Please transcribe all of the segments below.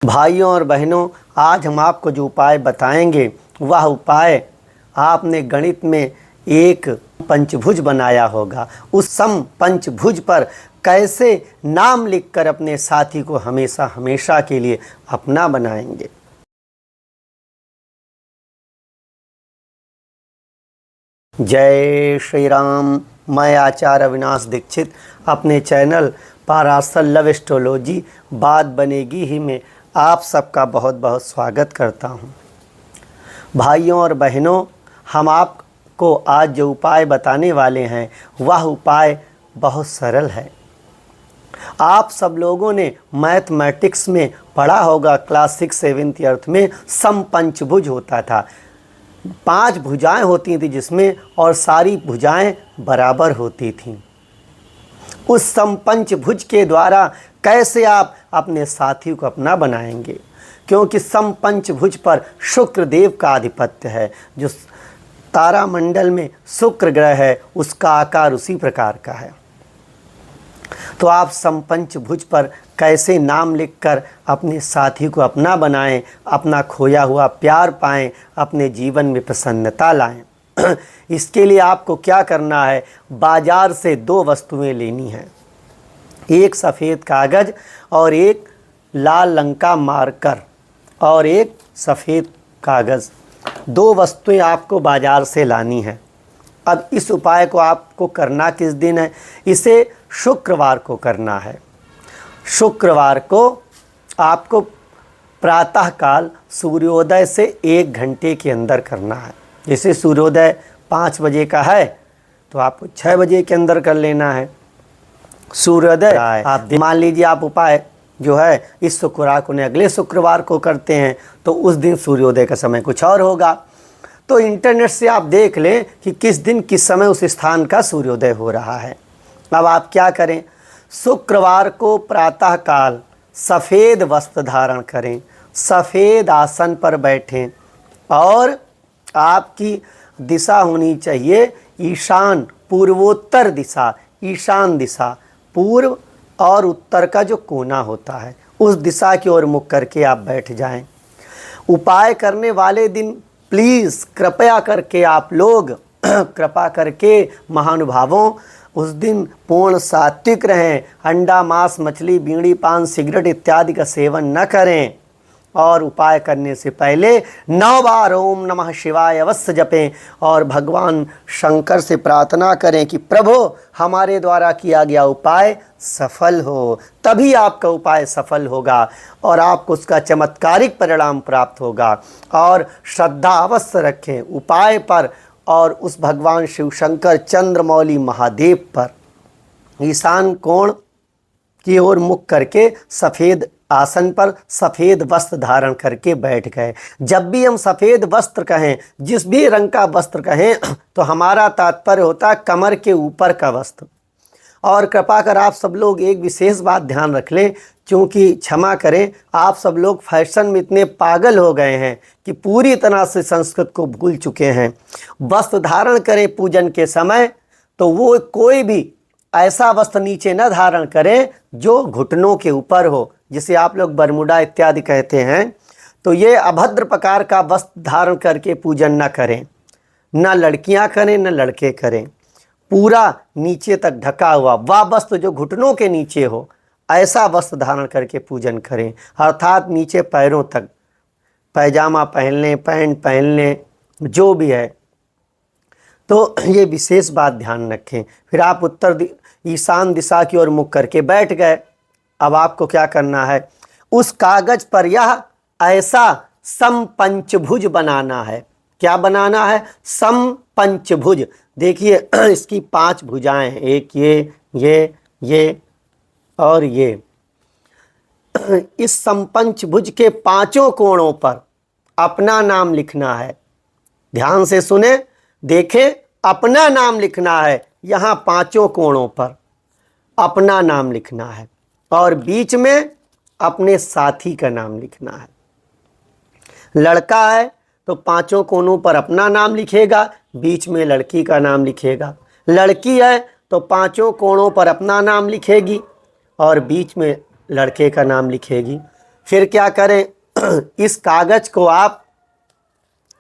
भाइयों और बहनों, आज हम आपको जो उपाय बताएंगे वह उपाय आपने गणित में एक पंचभुज बनाया होगा। उस सम पंचभुज पर कैसे नाम लिखकर अपने साथी को हमेशा हमेशा के लिए अपना बनाएंगे। जय श्री राम। मैं आचार्य अविनाश दीक्षित अपने चैनल पाराशर लव एस्ट्रोलॉजी बात बनेगी ही में आप सबका बहुत बहुत स्वागत करता हूं। भाइयों और बहनों, हम आपको आज जो उपाय बताने वाले हैं वह उपाय बहुत सरल है। आप सब लोगों ने मैथमेटिक्स में पढ़ा होगा, क्लास 6 7th अर्थ में समपंचभुज होता था। 5 भुजाएं होती थी जिसमें, और सारी भुजाएं बराबर होती थीं। उस समपंचभुज के द्वारा कैसे आप अपने साथी को अपना बनाएंगे, क्योंकि समपंचभुज पर शुक्र देव का आधिपत्य है। जो तारामंडल में शुक्र ग्रह है उसका आकार उसी प्रकार का है। तो आप समपंचभुज पर कैसे नाम लिखकर अपने साथी को अपना बनाएं, अपना खोया हुआ प्यार पाएं, अपने जीवन में प्रसन्नता लाएं। इसके लिए आपको क्या करना है, बाजार से 2 वस्तुएं लेनी हैं, एक सफ़ेद कागज़ और एक लाल रंग का मार्कर और एक सफ़ेद कागज़। 2 वस्तुएं आपको बाजार से लानी है। अब इस उपाय को आपको करना किस दिन है? इसे शुक्रवार को करना है। शुक्रवार को आपको प्रातःकाल सूर्योदय से 1 घंटे के अंदर करना है। जैसे सूर्योदय 5 बजे का है तो आपको 6 बजे के अंदर कर लेना है। सूर्योदय आप मान लीजिए, आप उपाय जो है इस शुक्रवार को ने अगले शुक्रवार को करते हैं तो उस दिन सूर्योदय का समय कुछ और होगा। तो इंटरनेट से आप देख लें कि किस दिन किस समय उस स्थान का सूर्योदय हो रहा है। अब आप क्या करें, शुक्रवार को प्रातःकाल सफ़ेद वस्त्र धारण करें, सफ़ेद आसन पर बैठें और आपकी दिशा होनी चाहिए ईशान, पूर्वोत्तर दिशा। ईशान दिशा पूर्व और उत्तर का जो कोना होता है उस दिशा की ओर मुख करके आप बैठ जाएं। उपाय करने वाले दिन प्लीज़ कृपया करके आप लोग कृपा करके महानुभावों उस दिन पूर्ण सात्विक रहें। अंडा, मांस, मछली, बीड़ी, पान, सिगरेट इत्यादि का सेवन न करें और उपाय करने से पहले 9 बार ओम नमः शिवाय अवश्य जपें और भगवान शंकर से प्रार्थना करें कि प्रभु हमारे द्वारा किया गया उपाय सफल हो। तभी आपका उपाय सफल होगा और आपको उसका चमत्कारिक परिणाम प्राप्त होगा। और श्रद्धा अवश्य रखें उपाय पर और उस भगवान शिव शंकर चंद्रमौली महादेव पर। ईशान कोण की ओर मुख करके सफ़ेद आसन पर सफ़ेद वस्त्र धारण करके बैठ गए। जब भी हम सफ़ेद वस्त्र कहें, जिस भी रंग का वस्त्र कहें, तो हमारा तात्पर्य होता है कमर के ऊपर का वस्त्र। और कृपा कर आप सब लोग एक विशेष बात ध्यान रख लें, क्योंकि क्षमा करें आप सब लोग फैशन में इतने पागल हो गए हैं कि पूरी तरह से संस्कृत को भूल चुके हैं। वस्त्र धारण करें पूजन के समय तो वो कोई भी ऐसा वस्त्र नीचे न धारण करें जो घुटनों के ऊपर हो, जिसे आप लोग बरमुडा इत्यादि कहते हैं। तो ये अभद्र प्रकार का वस्त्र धारण करके पूजन न करें, न लड़कियां करें न लड़के करें। पूरा नीचे तक ढका हुआ वह वस्त्र जो घुटनों के नीचे हो, ऐसा वस्त्र धारण करके पूजन करें। अर्थात नीचे पैरों तक पैजामा पहन लें, पैंट पहन लें, जो भी है। तो ये विशेष बात ध्यान रखें। फिर आप ईशान दिशा की ओर मुख करके बैठ गए। अब आपको क्या करना है, उस कागज पर यह ऐसा समपंचभुज बनाना है। क्या बनाना है? समपंचभुज। देखिए इसकी 5 भुजाएं हैं, एक ये और ये। इस समपंचभुज के 5 कोणों पर अपना नाम लिखना है। ध्यान से सुने, देखें, अपना नाम लिखना है। यहाँ 5 कोणों पर अपना नाम लिखना है और बीच में अपने साथी का नाम लिखना है। लड़का है तो 5 कोनों पर अपना नाम लिखेगा, बीच में लड़की का नाम लिखेगा। लड़की है तो 5 कोणों पर अपना नाम लिखेगी और बीच में लड़के का नाम लिखेगी। फिर क्या करें, इस कागज को आप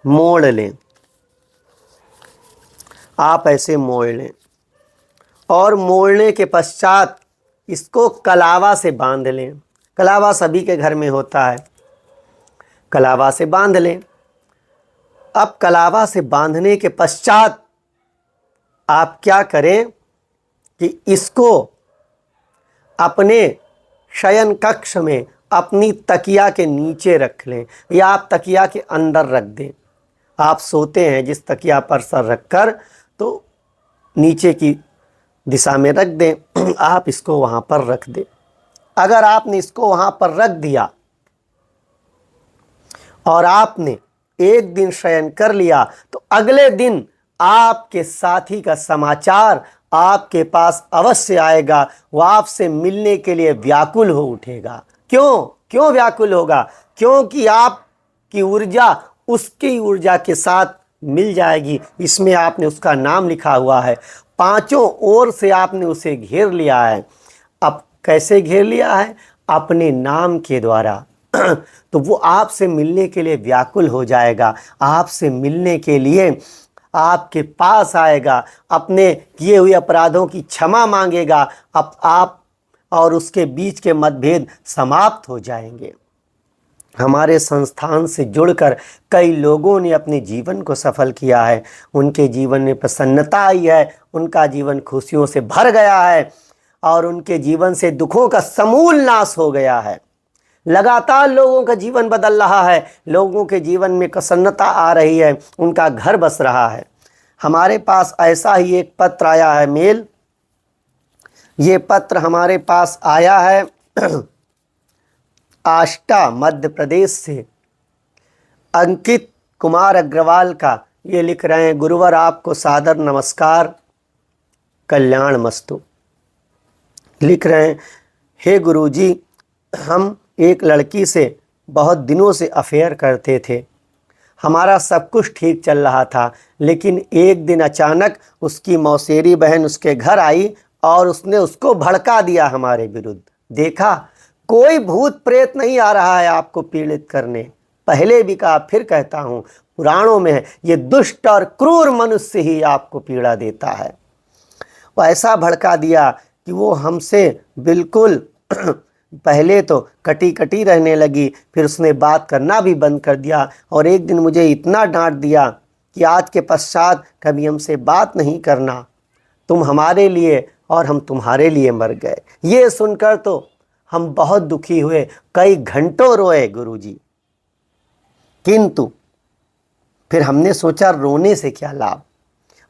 मोड़ लें, आप ऐसे मोड़ लें और मोड़ने के पश्चात इसको कलावा से बांध लें। कलावा सभी के घर में होता है, कलावा से बांध लें। अब कलावा से बांधने के पश्चात आप क्या करें कि इसको अपने शयन कक्ष में अपनी तकिया के नीचे रख लें या आप तकिया के अंदर रख दें। आप सोते हैं जिस तकिया पर सर रखकर, तो नीचे की दिशा में रख दें, आप इसको वहाँ पर रख दें। अगर आपने इसको वहाँ पर रख दिया और आपने एक दिन शयन कर लिया, तो अगले दिन आपके साथी का समाचार आपके पास अवश्य आएगा। वो आपसे मिलने के लिए व्याकुल हो उठेगा। क्यों व्याकुल होगा? क्योंकि आपकी ऊर्जा उसकी ऊर्जा के साथ मिल जाएगी। इसमें आपने उसका नाम लिखा हुआ है, पांचों ओर से आपने उसे घेर लिया है। अब कैसे घेर लिया है? अपने नाम के द्वारा। तो वो आपसे मिलने के लिए व्याकुल हो जाएगा, आपसे मिलने के लिए आपके पास आएगा, अपने किए हुए अपराधों की क्षमा मांगेगा। अब आप और उसके बीच के मतभेद समाप्त हो जाएंगे। हमारे संस्थान से जुड़कर कई लोगों ने अपने जीवन को सफल किया है, उनके जीवन में प्रसन्नता आई है, उनका जीवन खुशियों से भर गया है और उनके जीवन से दुखों का समूल नाश हो गया है। लगातार लोगों का जीवन बदल रहा है, लोगों के जीवन में प्रसन्नता आ रही है, उनका घर बस रहा है। हमारे पास ऐसा ही एक पत्र आया है मेल। ये पत्र हमारे पास आया है आष्टा मध्य प्रदेश से, अंकित कुमार अग्रवाल का। ये लिख रहे हैं, गुरुवर आपको सादर नमस्कार, कल्याण मस्तु। लिख रहे हैं, हे गुरुजी, हम एक लड़की से बहुत दिनों से अफेयर करते थे। हमारा सब कुछ ठीक चल रहा था, लेकिन एक दिन अचानक उसकी मौसेरी बहन उसके घर आई और उसने उसको भड़का दिया हमारे विरुद्ध। देखा, कोई भूत प्रेत नहीं आ रहा है आपको पीड़ित करने। पहले भी कहा, फिर कहता हूँ, पुराणों में है, ये दुष्ट और क्रूर मनुष्य ही आपको पीड़ा देता है। वो ऐसा भड़का दिया कि वो हमसे बिल्कुल पहले तो कटी कटी रहने लगी, फिर उसने बात करना भी बंद कर दिया और एक दिन मुझे इतना डांट दिया कि आज के पश्चात कभी हमसे बात नहीं करना, तुम हमारे लिए और हम तुम्हारे लिए मर गए। ये सुनकर तो हम बहुत दुखी हुए, कई घंटों रोए गुरुजी। किंतु फिर हमने सोचा, रोने से क्या लाभ,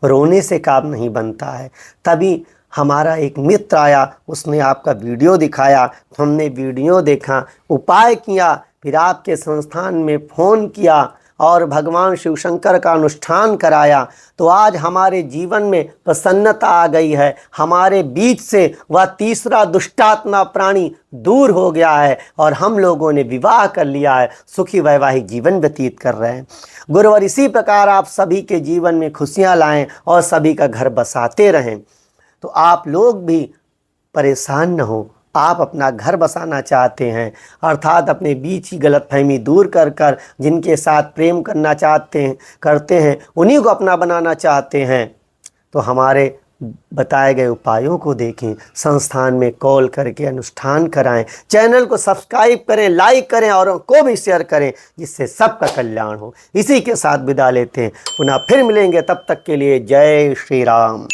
रोने से काम नहीं बनता है। तभी हमारा एक मित्र आया, उसने आपका वीडियो दिखाया, हमने वीडियो देखा, उपाय किया, फिर आपके संस्थान में फ़ोन किया और भगवान शिव शंकर का अनुष्ठान कराया। तो आज हमारे जीवन में प्रसन्नता आ गई है, हमारे बीच से वह तीसरा दुष्टात्मा प्राणी दूर हो गया है और हम लोगों ने विवाह कर लिया है, सुखी वैवाहिक जीवन व्यतीत कर रहे हैं। गुरुवर इसी प्रकार आप सभी के जीवन में खुशियाँ लाएं और सभी का घर बसाते रहें। तो आप लोग भी परेशान न हो, आप अपना घर बसाना चाहते हैं, अर्थात अपने बीच की गलतफहमी दूर कर कर जिनके साथ प्रेम करना करते हैं उन्हीं को अपना बनाना चाहते हैं, तो हमारे बताए गए उपायों को देखें, संस्थान में कॉल करके अनुष्ठान कराएं, चैनल को सब्सक्राइब करें, लाइक करें और को भी शेयर करें, जिससे सबका कल्याण हो। इसी के साथ विदा लेते हैं, पुनः फिर मिलेंगे, तब तक के लिए जय श्री राम।